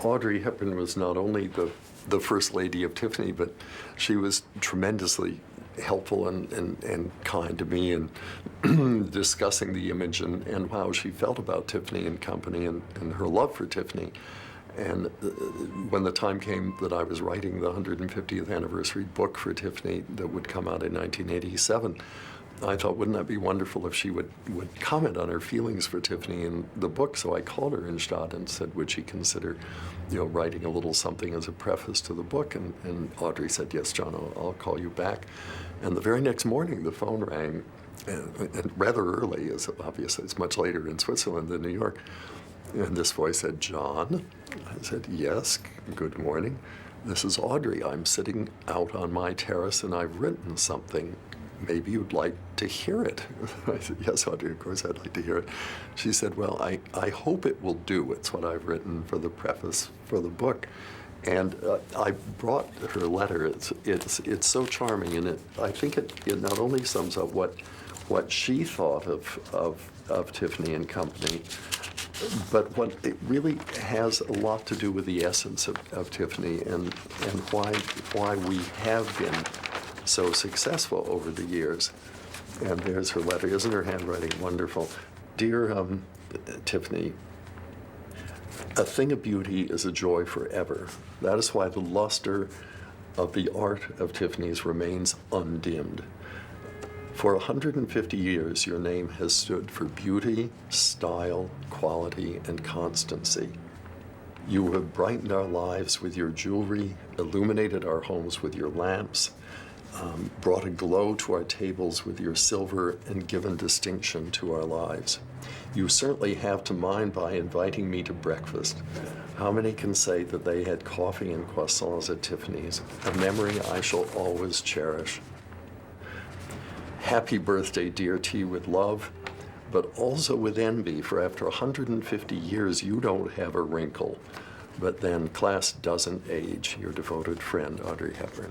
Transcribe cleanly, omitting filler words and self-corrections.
Audrey Hepburn was not only the first lady of Tiffany, but she was tremendously helpful and kind to me in discussing the image and how she felt about Tiffany and Company and her love for Tiffany. And when the time came that I was writing the 150th anniversary book for Tiffany that would come out in 1987, I thought, wouldn't that be wonderful if she would comment on her feelings for Tiffany in the book? So I called her in Stadt and said, would she consider, writing a little something as a preface to the book? And Audrey said, yes, John, I'll call you back. And the very next morning, the phone rang, and rather early, as obviously it's much later in Switzerland than New York. And this voice said, John? I said, yes, good morning. This is Audrey. I'm sitting out on my terrace and I've written something. Maybe you'd like to hear it. I said, yes, Audrey, of course I'd like to hear it. She said, well, I hope it will do. It's what I've written for the preface for the book. And I brought her letter. It's so charming, and I think it not only sums up what she thought of Tiffany and Company, but what it really has a lot to do with the essence of Tiffany and why we have been so successful over the years. And there's her letter. Isn't her handwriting wonderful? Dear Tiffany, a thing of beauty is a joy forever. That is why the luster of the art of Tiffany's remains undimmed. For 150 years, your name has stood for beauty, style, quality, and constancy. You have brightened our lives with your jewelry, illuminated our homes with your lamps, brought a glow to our tables with your silver, and given distinction to our lives. You certainly have to mine by inviting me to breakfast. How many can say that they had coffee and croissants at Tiffany's, a memory I shall always cherish? Happy birthday, dear T, with love, but also with envy, for after 150 years, you don't have a wrinkle. But then class doesn't age. Your devoted friend, Audrey Hepburn.